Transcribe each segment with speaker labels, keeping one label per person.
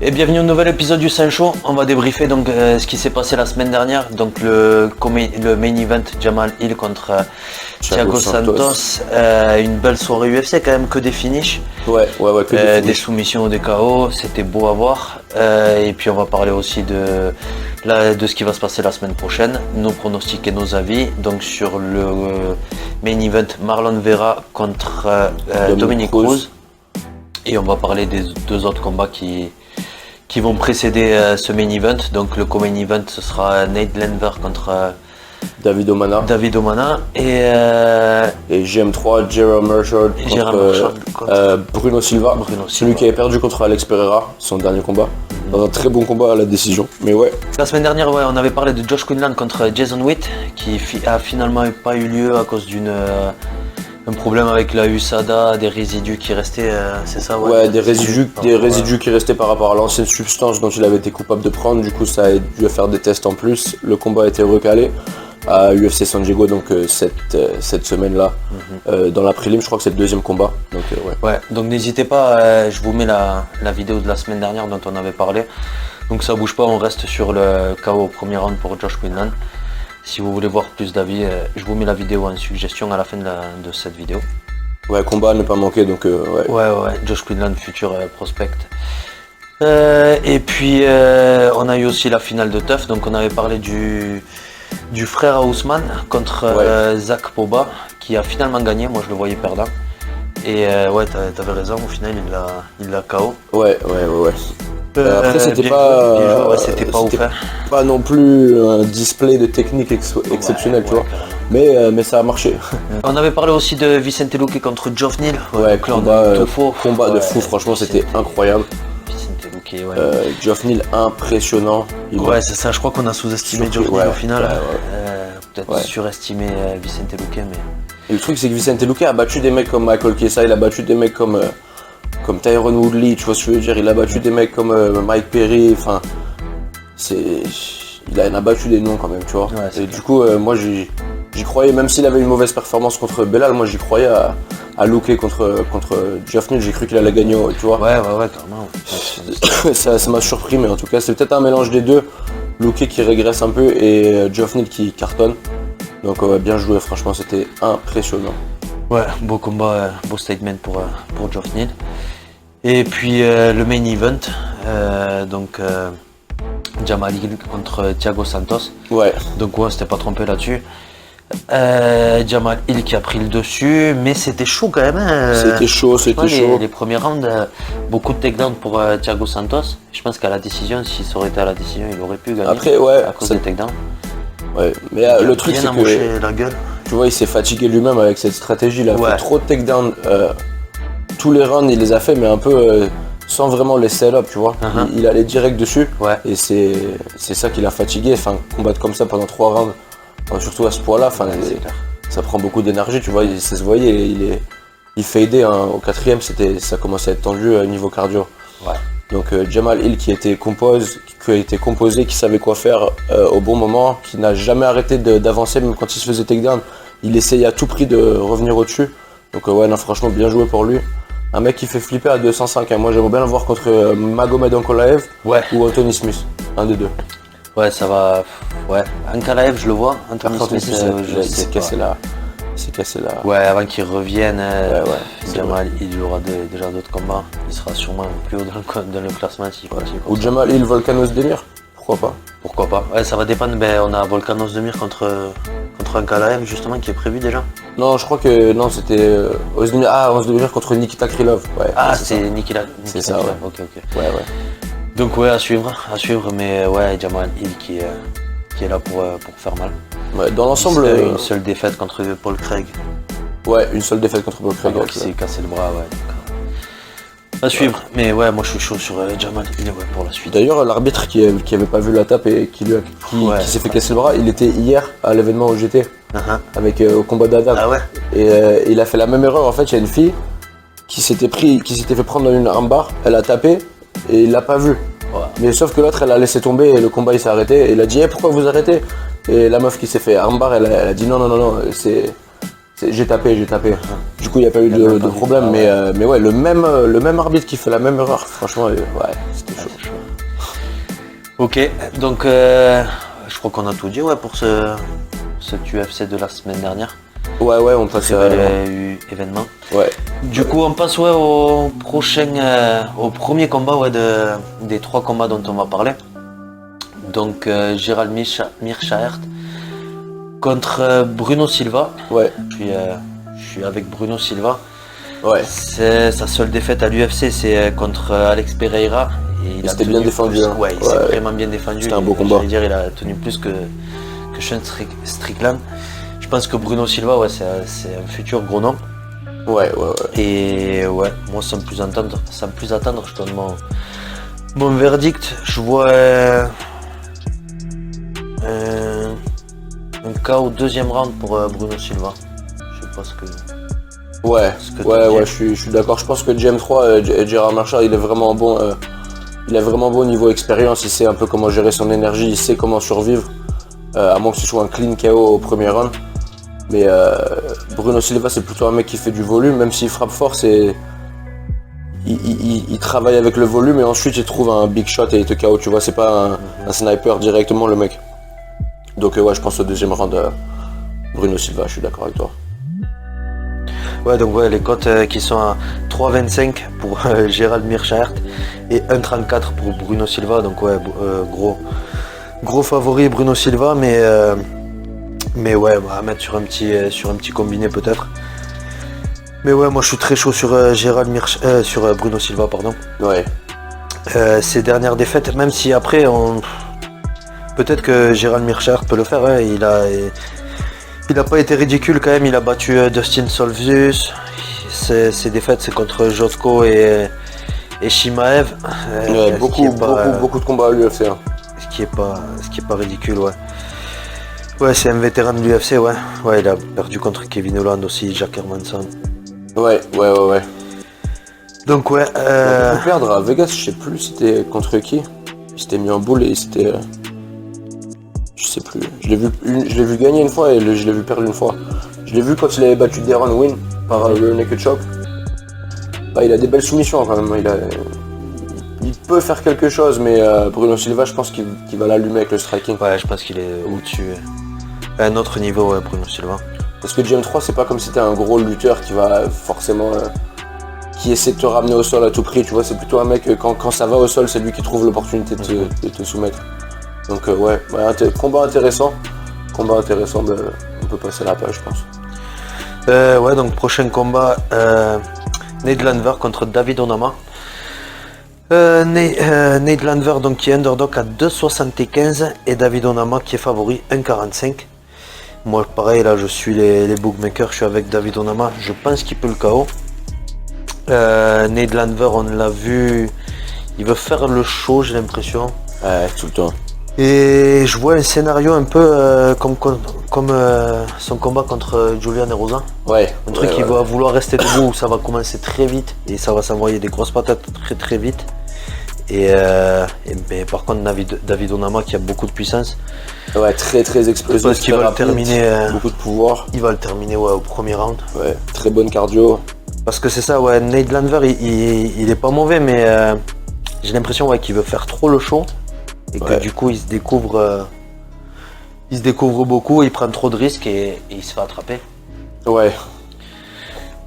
Speaker 1: Et bienvenue au nouvel épisode du Saint Show. On va débriefer donc ce qui s'est passé la semaine dernière. Donc le main event Jamal Hill contre Thiago Santos. Une belle soirée UFC quand même, que des finishes.
Speaker 2: Ouais, que
Speaker 1: des soumissions, des KO. C'était beau à voir. Et puis on va parler aussi de ce qui va se passer la semaine prochaine, nos pronostics et nos avis. Donc sur le main event Marlon Vera contre Dominick Cruz. Et on va parler des deux autres combats qui vont précéder ce main event. Donc le co-main event, ce sera Nate Landwehr contre
Speaker 2: David Omana
Speaker 1: et
Speaker 2: GM3 Jerome Merchant contre Bruno Silva, celui qui avait perdu contre Alex Pereira, son dernier combat. Dans un très bon combat à la décision, mais ouais.
Speaker 1: La semaine dernière, on avait parlé de Josh Quinlan contre Jason Witt, qui a finalement pas eu lieu à cause un problème avec la USADA, des résidus qui restaient, c'est ça?
Speaker 2: Ouais, des résidus qui restaient par rapport à l'ancienne substance dont il avait été coupable de prendre. Du coup, ça a dû faire des tests en plus. Le combat a été recalé à UFC San Diego, donc cette semaine-là. Dans la prélim, je crois que c'est le deuxième combat. Donc,
Speaker 1: donc n'hésitez pas, je vous mets la vidéo de la semaine dernière dont on avait parlé. Donc ça bouge pas, on reste sur le KO au premier round pour Josh Quinlan. Si vous voulez voir plus d'avis, je vous mets la vidéo en suggestion à la fin de cette vidéo.
Speaker 2: Ouais, combat à ne pas manquer, donc
Speaker 1: Ouais, Josh Quinlan, futur prospect. Et puis on a eu aussi la finale de TUF, donc on avait parlé du frère Ousmane contre Zach Poba, qui a finalement gagné. Moi je le voyais perdant. Et t'avais raison, au final il l'a KO.
Speaker 2: Ouais. Après c'était pas
Speaker 1: ouf.
Speaker 2: Pas non plus un display de technique exceptionnel, tu vois. Mais ça a marché.
Speaker 1: On avait parlé aussi de Vicente Luque contre Geoff Neal.
Speaker 2: Combat de fou, franchement c'était incroyable.
Speaker 1: Vicente Luque,
Speaker 2: Geoff Neal impressionnant.
Speaker 1: C'est ça, je crois qu'on a sous-estimé Geoff Neal au final. Peut-être surestimé Vicente Luque, mais...
Speaker 2: Et le truc c'est que Vicente Luque a battu des mecs comme Michael Chiesa, il a battu des mecs comme Tyron Woodley, tu vois ce que je veux dire, il a battu des mecs comme Mike Perry, enfin il en a battu des noms quand même, tu vois. Et du coup moi j'y croyais, même s'il avait une mauvaise performance contre Belal, moi j'y croyais à Luque contre Geoff Neal, j'ai cru qu'il allait gagner, tu vois.
Speaker 1: Ouais, carrément.
Speaker 2: ça m'a surpris, mais en tout cas c'est peut-être un mélange des deux, Luque qui régresse un peu et Geoff Neal qui cartonne. Donc bien joué, franchement c'était impressionnant. Ouais,
Speaker 1: beau combat, beau statement pour Geoff Neal. Et puis le main event, Jamal Hill contre Thiago Santos.
Speaker 2: Ouais.
Speaker 1: Donc on s'était pas trompé là-dessus. Jamal Hill qui a pris le dessus, mais c'était chaud quand même.
Speaker 2: C'était chaud.
Speaker 1: Les premiers rounds, beaucoup de takedowns pour Thiago Santos. Je pense qu'à la décision, si ça aurait été à la décision, il aurait pu gagner.
Speaker 2: Après,
Speaker 1: à cause des takedowns.
Speaker 2: Ouais, mais le truc c'est que
Speaker 1: la gueule.
Speaker 2: Tu vois, il s'est fatigué lui-même avec cette stratégie. Il a fait trop de takedowns. Tous les rounds, il les a fait, mais un peu sans vraiment les sell-up, tu vois. Il allait direct dessus. Et c'est ça qui l'a fatigué. Enfin, combattre comme ça pendant 3 rounds, surtout à ce point-là, ça prend beaucoup d'énergie, tu vois. Ça se voyait, il fadait au 4ème, ça commençait à être tendu niveau cardio. Donc Jamal Hill qui a été composé, qui savait quoi faire au bon moment, qui n'a jamais arrêté d'avancer, même quand il se faisait takedown, il essayait à tout prix de revenir au-dessus. Donc franchement bien joué pour lui. Un mec qui fait flipper à 205, moi j'aimerais bien le voir contre Magomed Ankalaev ou Anthony Smith, un des deux.
Speaker 1: Ouais, ça va. Ankalaev je le vois, Anthony Smith
Speaker 2: il s'est cassé là.
Speaker 1: Ouais, avant qu'il revienne, Jamal il aura déjà d'autres combats. Il sera sûrement plus haut dans le classement s'il continue.
Speaker 2: Ou Jamal Hill, Volkanos Demir, pourquoi pas.
Speaker 1: Ouais, ça va dépendre. On a Volkanos Demir contre Ankalaev justement qui est prévu déjà.
Speaker 2: Non, je crois que c'était Ozdemir contre Nikita Krylov.
Speaker 1: C'est Nikita.
Speaker 2: C'est ça, ouais.
Speaker 1: Ok.
Speaker 2: Ouais.
Speaker 1: Donc à suivre, mais Jamal Hill qui est là pour faire mal.
Speaker 2: Ouais, dans l'ensemble.
Speaker 1: Une seule défaite contre Paul Craig.
Speaker 2: Ouais, une seule défaite contre Paul Craig.
Speaker 1: Qui s'est cassé le bras, à suivre. Mais moi je suis chaud sur Jamal Hill pour la suite.
Speaker 2: D'ailleurs, l'arbitre qui avait pas vu la tape et qui s'est fait casser le bras, il était hier à l'événement OGT avec au combat d'Adam.
Speaker 1: Ah ouais.
Speaker 2: Et il a fait la même erreur. En fait, il y a une fille qui s'était fait prendre dans une armbar, elle a tapé et il l'a pas vu. Ouais. Mais sauf que l'autre elle a laissé tomber et le combat il s'est arrêté et il a dit hey, pourquoi vous arrêtez? Et la meuf qui s'est fait armbar elle a dit non, j'ai tapé. Du coup il n'y a pas eu de problème, mais ouais le même arbitre qui fait la même erreur, franchement ouais c'était chaud.
Speaker 1: Ok, donc je crois qu'on a tout dit pour cet UFC de la semaine dernière.
Speaker 2: Ouais, on passe à
Speaker 1: événement.
Speaker 2: Ouais.
Speaker 1: Du coup, on passe au premier combat des 3 combats dont on va parler. Donc, Gerald Meerschaert contre Bruno Silva.
Speaker 2: Ouais.
Speaker 1: Je suis avec Bruno Silva.
Speaker 2: Ouais.
Speaker 1: Sa seule défaite à l'UFC, c'est contre Alex Pereira.
Speaker 2: Et il s'était bien défendu.
Speaker 1: Plus, ouais, il s'est vraiment bien défendu.
Speaker 2: C'était un beau combat.
Speaker 1: Je veux dire, il a tenu plus que Sean Strickland. Je pense que Bruno Silva, c'est un futur gros nom.
Speaker 2: Ouais.
Speaker 1: Et ouais, moi sans plus attendre, je donne mon verdict. Je vois un KO au 2e round pour Bruno Silva. Je sais pas ce que.
Speaker 2: Ouais, je suis d'accord. Je pense que GM3, Gerald Meerschaert, il est vraiment bon. Il a vraiment bon niveau expérience. Il sait un peu comment gérer son énergie. Il sait comment survivre. À moins que ce soit un clean KO au premier round. Mais Bruno Silva, c'est plutôt un mec qui fait du volume, même s'il frappe fort, il travaille avec le volume et ensuite il trouve un big shot et il te KO, tu vois, c'est pas un sniper directement le mec. Donc ouais, je pense au 2e round Bruno Silva, je suis d'accord avec toi.
Speaker 1: Ouais, donc les cotes qui sont à 3,25 pour Gerald Meerschaert et 1,34 pour Bruno Silva, donc ouais, gros favori Bruno Silva, mais ouais, on va mettre sur un petit combiné peut-être. Mais ouais, moi je suis très chaud sur sur Bruno Silva, pardon.
Speaker 2: Ouais.
Speaker 1: Ses dernières défaites, même si après peut-être que Gerald Meerschaert peut le faire, hein, il a pas été ridicule quand même, il a battu Dustin Solvius. Ses défaites c'est contre Jotko et Shimaev.
Speaker 2: Beaucoup de combats à l'UFC. Hein.
Speaker 1: Ce qui est pas ridicule, ouais. Ouais, c'est un vétéran de l'UFC, ouais. Ouais, il a perdu contre Kevin Holland aussi, Jack Hermanson.
Speaker 2: Ouais.
Speaker 1: Donc ouais.
Speaker 2: Il a pu perdre à Vegas, je sais plus c'était contre qui. Il s'était mis en boule et c'était. Je sais plus. Je l'ai vu gagner une fois et je l'ai vu perdre une fois. Je l'ai vu quand il avait battu Deron Win par le naked choke. Bah, il a des belles soumissions quand même. Il peut faire quelque chose, mais Bruno Silva, je pense qu'il va l'allumer avec le striking.
Speaker 1: Ouais, je pense qu'il est au-dessus. À un autre niveau, ouais, Bruno Silva.
Speaker 2: Parce que GM3, c'est pas comme si t'es un gros lutteur qui va forcément. Qui essaie de te ramener au sol à tout prix, tu vois. C'est plutôt un mec, quand ça va au sol, c'est lui qui trouve l'opportunité de te soumettre. Donc, ouais, combat intéressant. Ben, on peut passer à la page, je pense.
Speaker 1: Ouais, donc prochain combat, Nate Landwehr contre David Onama. Nate Landwehr donc, qui est underdog à 2,75 et David Onama qui est favori 1,45. Moi pareil, là je suis les bookmakers, je suis avec David Onama, je pense qu'il peut le KO. Nate Landwehr, on l'a vu, il veut faire le show, j'ai l'impression.
Speaker 2: Ouais, tout le temps.
Speaker 1: Et je vois un scénario un peu comme son combat contre Julian Erosa.
Speaker 2: Ouais.
Speaker 1: Un truc qui va vouloir rester debout, où ça va commencer très vite et ça va s'envoyer des grosses patates très vite. Mais par contre David Onama qui a beaucoup de puissance.
Speaker 2: Ouais, très explosif.
Speaker 1: Parce qu'il va le terminer.
Speaker 2: Beaucoup de pouvoir.
Speaker 1: Il va le terminer au premier round.
Speaker 2: Ouais, très bonne cardio.
Speaker 1: Parce que c'est ça, ouais, Nate Landwehr il est pas mauvais, mais j'ai l'impression qu'il veut faire trop le show. Et que du coup il se découvre beaucoup, il prend trop de risques et il se fait attraper.
Speaker 2: Ouais.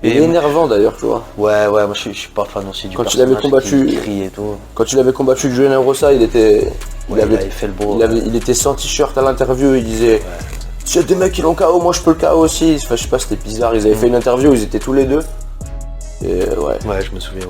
Speaker 2: Il est énervant d'ailleurs, tu vois.
Speaker 1: Ouais, moi je suis pas fan aussi du
Speaker 2: quand il avait combattu
Speaker 1: et tout.
Speaker 2: Quand il avait combattu Julian Erosa, il avait
Speaker 1: fait le beau.
Speaker 2: Il était sans t-shirt à l'interview, il disait s'il y a des mecs qui l'ont KO, moi je peux le KO aussi. Enfin, je sais pas, c'était bizarre, ils avaient fait une interview où ils étaient tous les deux. Et
Speaker 1: Ouais, je me souviens,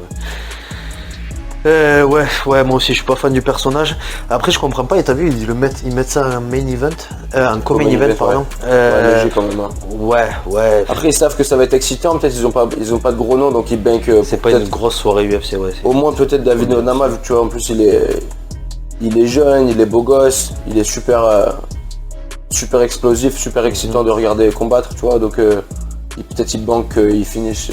Speaker 1: ouais, moi aussi je suis pas fan du personnage. Après je comprends pas, et t'as vu, ils mettent ça en main event, en co-main event pardon.
Speaker 2: Léger quand même. Hein.
Speaker 1: Ouais.
Speaker 2: Après ils savent que ça va être excitant, peut-être ils ont pas de gros noms donc ils bankent.
Speaker 1: C'est pas une grosse soirée UFC, ouais.
Speaker 2: Au moins peut-être David Onama, vu que tu vois en plus il est jeune, il est beau gosse, il est super explosif, super excitant de regarder combattre, tu vois, donc peut-être il banque qu'il finisse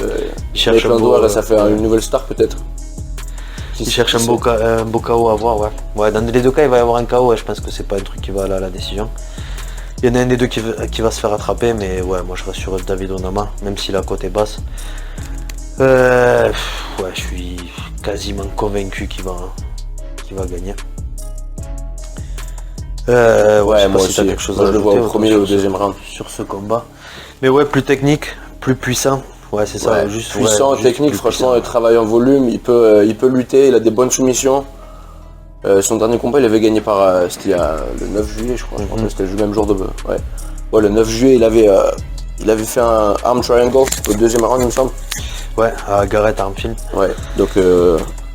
Speaker 1: cherche
Speaker 2: avec l'Andoir et ça fait une nouvelle star peut-être.
Speaker 1: Il cherche un beau KO à voir, ouais. Ouais, dans les deux cas, il va y avoir un KO, ouais, je pense que c'est pas un truc qui va aller à la décision. Il y en a un des deux qui va se faire attraper, mais ouais, moi je reste sur David Onama, même si la cote est basse. Ouais, je suis quasiment convaincu qu'il va gagner.
Speaker 2: Ouais, moi aussi, quelque chose à le voir au premier et au deuxième round.
Speaker 1: Sur ce combat. Mais ouais, plus technique, plus puissant. Ouais, c'est ça.
Speaker 2: Ouais, juste puissant, technique, franchement, il travaille en volume, il peut lutter, il a des bonnes soumissions. Son dernier combat, il avait gagné c'était le 9 juillet, je crois. Je pense que c'était le même jour de. Ouais, le 9 juillet, il avait fait un arm triangle au deuxième round, il me semble.
Speaker 1: Ouais, à Garrett Armfield.
Speaker 2: Ouais, donc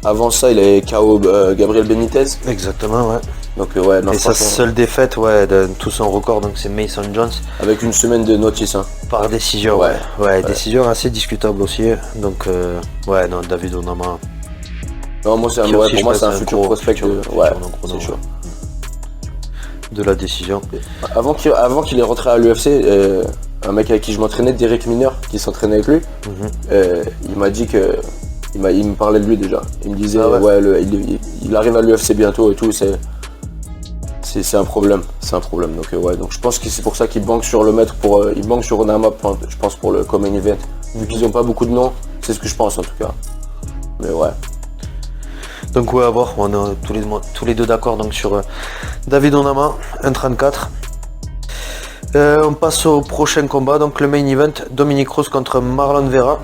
Speaker 2: avant ça, il avait KO Gabriel Benitez.
Speaker 1: Exactement, ouais.
Speaker 2: Donc ouais, non,
Speaker 1: et sa seule défaite, ouais, de tout son record, donc c'est Mason Jones.
Speaker 2: Avec une semaine de notice. Hein.
Speaker 1: Par décision, ouais. Décision assez discutable aussi. Donc ouais, non, David Onama.
Speaker 2: Non, moi pour moi c'est un futur prospect. C'est chaud.
Speaker 1: De la décision.
Speaker 2: Avant qu'il est rentré à l'UFC, un mec avec qui je m'entraînais, Derek Miner, qui s'entraînait avec lui, il m'a dit que. Il me parlait de lui déjà. Il me disait il arrive à l'UFC bientôt et tout, c'est un problème. C'est un problème. Donc je pense que c'est pour ça qu'il banque sur le maître il banque sur Onama, je pense pour le Common Event. Vu qu'ils n'ont pas beaucoup de noms, c'est ce que je pense en tout cas. Mais ouais.
Speaker 1: Donc ouais, à voir, on est tous les deux d'accord donc sur David Onama, 1,34. On passe au prochain combat, donc le main event, Dominick Cruz contre Marlon Vera.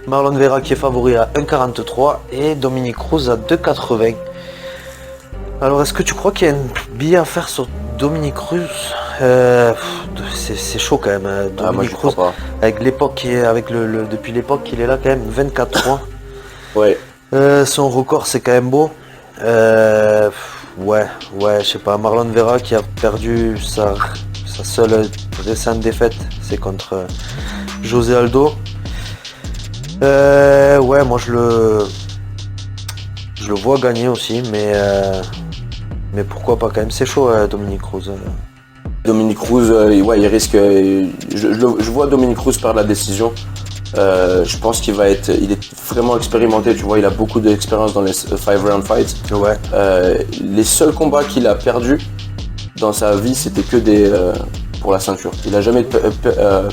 Speaker 1: Marlon Vera qui est favori à 1,43 et Dominick Cruz à 2,80. Alors est-ce que tu crois qu'il y a un billet à faire sur Dominick Cruz? C'est chaud quand même. Dominick Cruz, avec l'époque depuis l'époque qu'il est là quand même, 24-3.
Speaker 2: Ouais.
Speaker 1: Son record c'est quand même beau. Ouais, je sais pas. Marlon Vera qui a perdu sa seule récente défaite, c'est contre José Aldo. Ouais, moi je le vois gagner aussi, mais pourquoi pas quand même, c'est chaud Dominick Cruz.
Speaker 2: Dominick Cruz, il risque. Je vois Dominick Cruz perdre la décision. Je pense qu'il est vraiment expérimenté, tu vois, il a beaucoup d'expérience dans les 5-round fights.
Speaker 1: Ouais.
Speaker 2: Les seuls combats qu'il a perdus dans sa vie, c'était que pour la ceinture. Il n'a jamais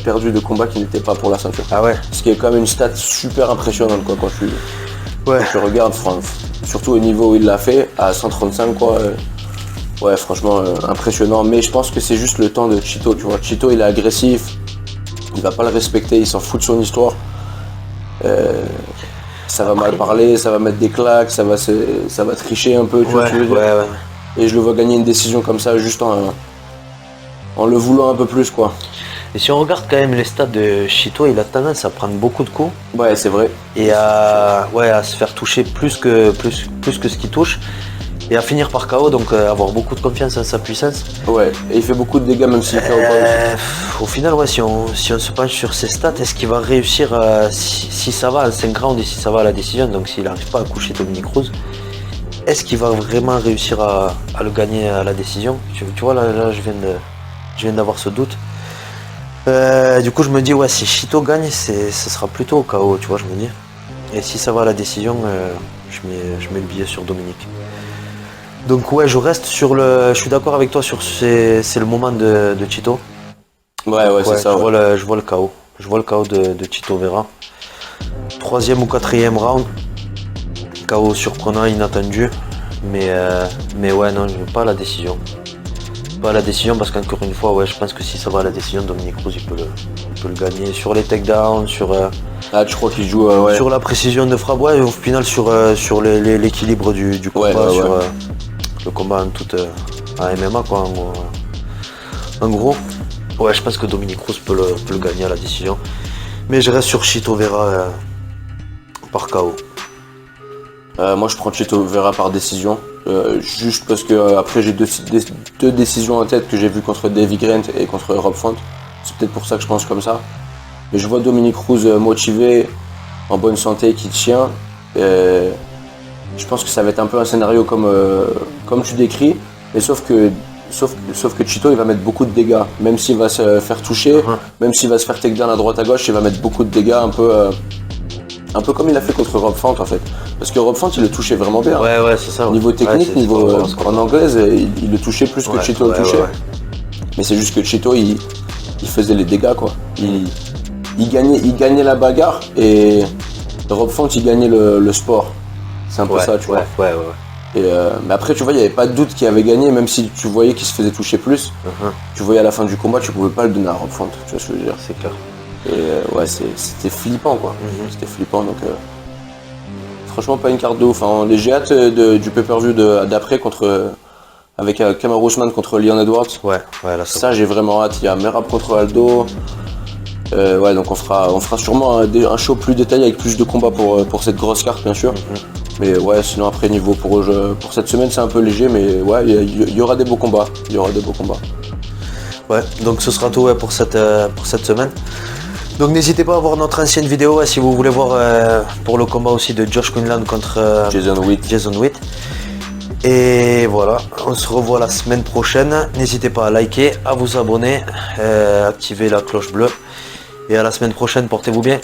Speaker 2: perdu de combat qui n'était pas pour la ceinture.
Speaker 1: Ah ouais.
Speaker 2: Ce qui est quand même une stat super impressionnante quoi, quand tu regardes, surtout au niveau où il l'a fait, à 135 quoi. Ouais, franchement impressionnant. Mais je pense que c'est juste le temps de Chito, tu vois. Chito, il est agressif. Il va pas le respecter, il s'en fout de son histoire. Ça va mal parler, ça va mettre des claques, ça va tricher un peu, tu vois ce que je veux dire.
Speaker 1: Ouais.
Speaker 2: Et je le vois gagner une décision comme ça, juste en le voulant un peu plus, quoi.
Speaker 1: Et si on regarde quand même les stats de Chito, il a tendance à prendre beaucoup de coups.
Speaker 2: Ouais, c'est vrai.
Speaker 1: Et à se faire toucher plus que ce qu'il touche. Et à finir par KO, donc avoir beaucoup de confiance en sa puissance.
Speaker 2: Ouais, et il fait beaucoup de dégâts même s'il KO pas aussi.
Speaker 1: Au final, ouais, si on se penche sur ses stats, est-ce qu'il va réussir, si ça va en 5 rounds et si ça va à la décision, donc s'il n'arrive pas à coucher Dominick Cruz, est-ce qu'il va vraiment réussir à le gagner à la décision? Tu vois, là je viens d'avoir ce doute. Du coup, je me dis, ouais, si Chito gagne, ce sera plutôt au KO, tu vois, je me dis. Et si ça va à la décision, je mets le billet sur Dominick. Donc ouais, je suis d'accord avec toi sur c'est le moment de Chito.
Speaker 2: Ouais, c'est ça.
Speaker 1: Je vois le KO. Je vois le KO de Chito Vera. 3e ou 4e round. KO surprenant, inattendu. Mais ouais, non, je veux pas la décision. Pas la décision parce qu'encore une fois, ouais, je pense que si ça va à la décision, Dominick Cruz il peut le gagner sur les takedowns, sur.
Speaker 2: Tu crois qu'il joue
Speaker 1: sur la précision de frappe, ouais, au final sur l'équilibre du combat, sur le combat en toute en MMA quoi, en gros. Ouais, je pense que Dominick Cruz peut le gagner à la décision. Mais je reste sur Chito Vera par KO.
Speaker 2: Moi je prends Chito Vera par décision. Juste parce que après j'ai deux décisions en tête que j'ai vues contre Davy Grant et contre Rob Font. C'est peut-être pour ça que je pense comme ça. Mais je vois Dominick Cruz motivé, en bonne santé, qui tient. Je pense que ça va être un peu un scénario comme tu décris. Mais sauf que sauf que Chito il va mettre beaucoup de dégâts, même s'il va se faire toucher, même s'il va se faire takedown à droite à gauche, il va mettre beaucoup de dégâts un peu comme il a fait contre Rob Font en fait. Parce que Rob Font il le touchait vraiment bien.
Speaker 1: Ouais, c'est ça.
Speaker 2: Niveau technique, en anglaise, il le touchait plus que Chito le touchait. Mais c'est juste que Chito il faisait les dégâts quoi. Il gagnait la bagarre et Rob Font il gagnait le sport. C'est un peu ça, tu vois. Et mais après, tu vois, il n'y avait pas de doute qu'il avait gagné, même si tu voyais qu'il se faisait toucher plus. Tu voyais à la fin du combat, tu pouvais pas le donner à Rob Font, tu vois ce que je veux dire.
Speaker 1: C'est clair.
Speaker 2: Et ouais, c'était flippant quoi. C'était flippant donc. Franchement, pas une carte de ouf. Hein. J'ai hâte du pay-per-view d'après avec Kamaru Usman contre Leon Edwards.
Speaker 1: Ouais, là
Speaker 2: ça j'ai vraiment hâte. Il y a Merab contre Aldo. Ouais, donc on fera sûrement un show plus détaillé avec plus de combats pour cette grosse carte, bien sûr. Mais ouais, sinon après niveau pour cette semaine c'est un peu léger, mais ouais, il y aura des beaux combats.
Speaker 1: Ouais, donc ce sera tout pour cette semaine. Donc n'hésitez pas à voir notre ancienne vidéo si vous voulez voir pour le combat aussi de Josh Quinlan contre Jason Witt. Et voilà, on se revoit la semaine prochaine. N'hésitez pas à liker, à vous abonner, activer la cloche bleue. Et à la semaine prochaine, portez-vous bien.